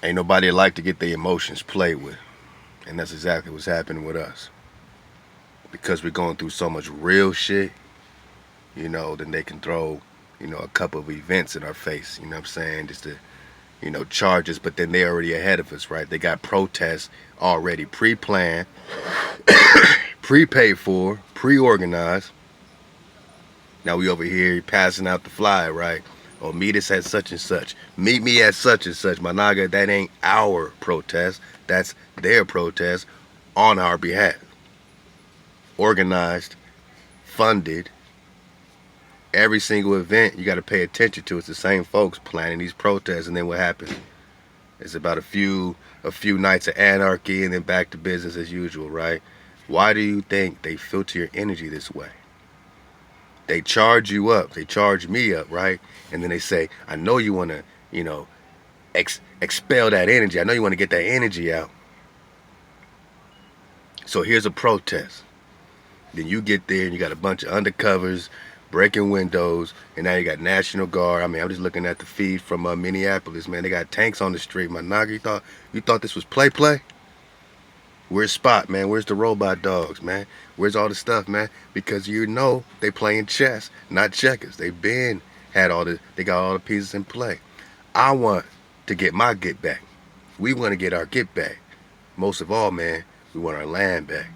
Ain't nobody like to get their emotions played with. And that's exactly what's happening with us. Because we're going through so much real shit, then they can throw, a couple of events in our face, you know what I'm saying? Just to, charge us, but then they're already ahead of us, right? They got protests already pre planned, pre paid for, pre organized. Now we over here passing out the flyer, right? Or meet us at such and such. Meet me at such and such. My naga, that ain't our protest. That's their protest on our behalf. Organized, funded. Every single event you got to pay attention to. It's the same folks planning these protests, and then what happens? It's about a few nights of anarchy, and then back to business as usual, right? Why do you think they filter your energy this way? They charge you up. They charge me up, right? And then they say, I know you want to, expel that energy. I know you want to get that energy out. So here's a protest. Then you get there and you got a bunch of undercovers breaking windows, and now you got National Guard. I mean, I'm just looking at the feed from Minneapolis, man. They got tanks on the street. My naga, you thought this was play? Where's Spot, man? Where's the robot dogs, man? Where's all the stuff, man? Because they playing chess, not checkers. They got all the pieces in play. I want to get my get back. We want to get our get back. Most of all, man, we want our land back.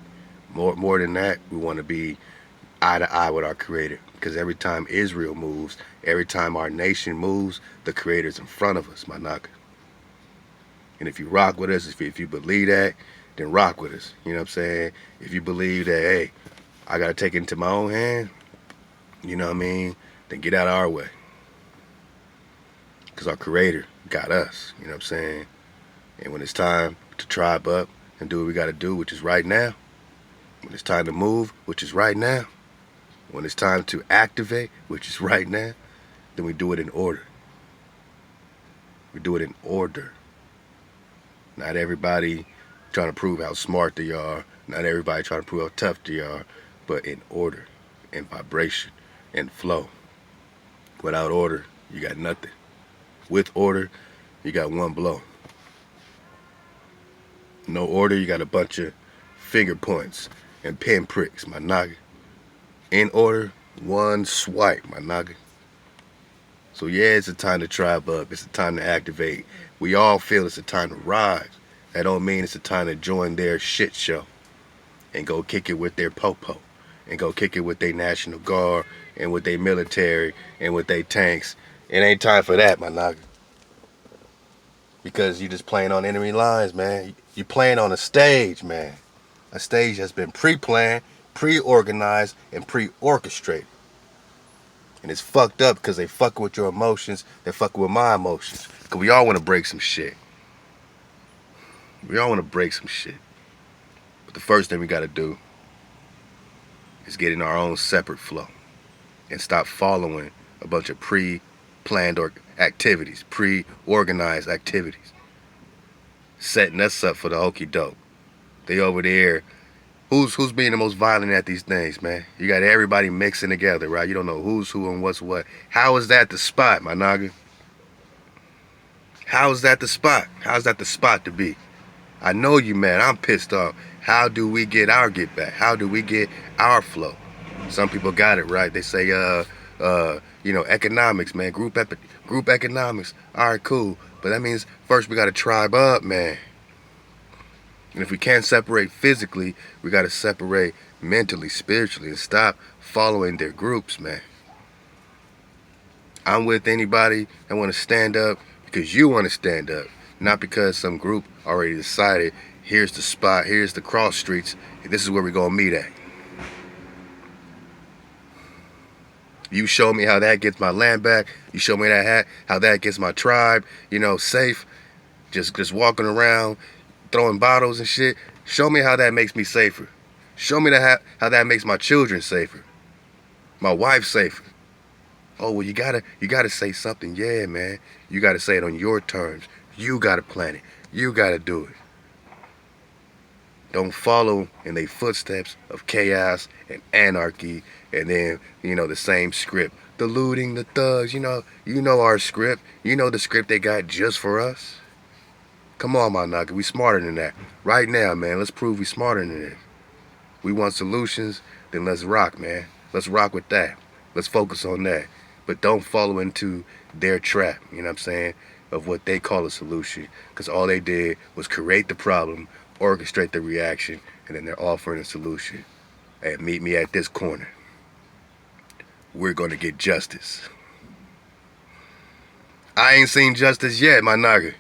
More than that, we want to be eye to eye with our Creator. Because every time Israel moves, every time our nation moves, the Creator's in front of us, my naga. And if you rock with us, if you believe that, then rock with us. You know what I'm saying? If you believe that, hey, I got to take it into my own hand, you know what I mean? Then get out of our way. Because our Creator got us, you know what I'm saying? And when it's time to tribe up and do what we got to do, which is right now, when it's time to move, which is right now, when it's time to activate, which is right now, then we do it in order. We do it in order. Not everybody trying to prove how smart they are. Not everybody trying to prove how tough they are. But in order, in vibration, in flow. Without order, you got nothing. With order, you got one blow. No order, you got a bunch of finger points and pinpricks, my naga. In order, one swipe, my naga. So yeah, it's a time to tribe up. It's a time to activate. We all feel it's a time to rise. That don't mean it's a time to join their shit show and go kick it with their popo and go kick it with their National Guard and with their military and with their tanks. It ain't time for that, my naga. Because you just playing on enemy lines, man. You playing on a stage, man. A stage that's been pre-planned, pre-organized, and pre-orchestrated. And it's fucked up because they fucking with your emotions. They fucking with my emotions. Because we all want to break some shit. We all want to break some shit. But the first thing we got to do is get in our own separate flow. And stop following a bunch of pre-planned activities, pre-organized activities. Setting us up for the okey doke. They over there. Who's being the most violent at these things, man? You got everybody mixing together, right? You don't know who's who and what's what. How is that the spot, my naga? How is that the spot? How's that the spot to be? I know you, man. I'm pissed off. How do we get our get back? How do we get our flow? Some people got it right. They say, economics, man. Group economics. All right, cool. But that means first we got to tribe up, man. And if we can't separate physically, we got to separate mentally, spiritually, and stop following their groups, man. I'm with anybody that want to stand up because you want to stand up, not because some group already decided, here's the spot, here's the cross streets, this is where we're going to meet at. You show me how that gets my land back. You show me how that gets my tribe, safe. Just walking around, throwing bottles and shit. Show me how that makes me safer. Show me how that makes my children safer. My wife safer. Oh, well, you gotta say something. Yeah, man. You gotta say it on your terms. You gotta plan it. You gotta do it. Don't follow in the footsteps of chaos and anarchy and then, the same script. The looting, the thugs, you know our script. You know the script they got just for us. Come on, my nugget. We smarter than that. Right now, man, let's prove we smarter than this. We want solutions, then let's rock, man. Let's rock with that. Let's focus on that. But don't follow into their trap, you know what I'm saying, of what they call a solution. Because all they did was create the problem, orchestrate the reaction, and then they're offering a solution. Hey, meet me at this corner. We're going to get justice. I ain't seen justice yet, my nigga.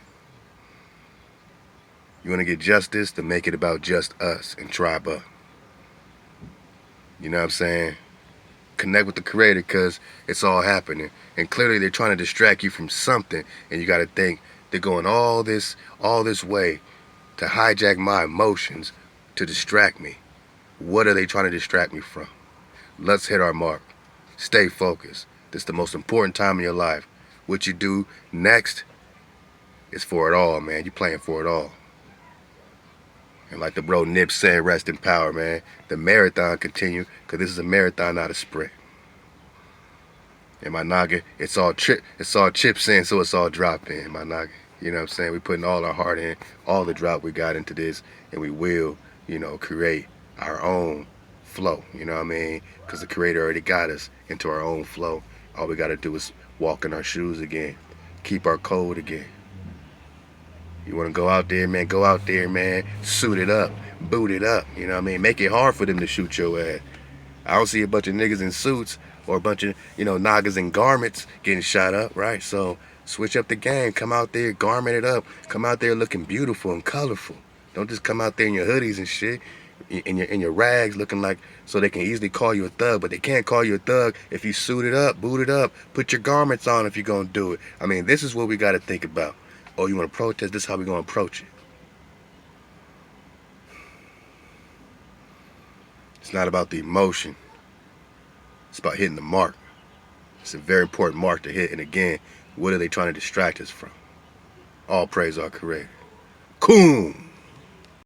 You want to get justice, to make it about just us and tribe up. You know what I'm saying? Connect with the creator, because it's all happening. And clearly they're trying to distract you from something. And you got to think they're going all this way to hijack my emotions, to distract me. What are they trying to distract me from? Let's hit our mark. Stay focused. This is the most important time in your life. What you do next is for it all, man. You're playing for it all. And like the bro Nip said, rest in power, man. The marathon continue, because this is a marathon, not a sprint. And my naga, it's all chips in, so it's all drop in, my naga. You know what I'm saying? We're putting all our heart in, all the drop we got into this, and we will, create our own flow, you know what I mean? Because the creator already got us into our own flow. All we got to do is walk in our shoes again, keep our code again. You want to go out there, man, go out there, man, suit it up, boot it up, you know what I mean? Make it hard for them to shoot your ass. I don't see a bunch of niggas in suits or a bunch of, nagas in garments getting shot up, right? So switch up the game, come out there, garment it up, come out there looking beautiful and colorful. Don't just come out there in your hoodies and shit, in your rags, looking like, so they can easily call you a thug, but they can't call you a thug if you suit it up, boot it up, put your garments on if you're gonna do it. I mean, this is what we gotta think about. Oh, you want to protest? This is how we're going to approach it. It's not about the emotion. It's about hitting the mark. It's a very important mark to hit. And again, what are they trying to distract us from? All praise our creator. Coon.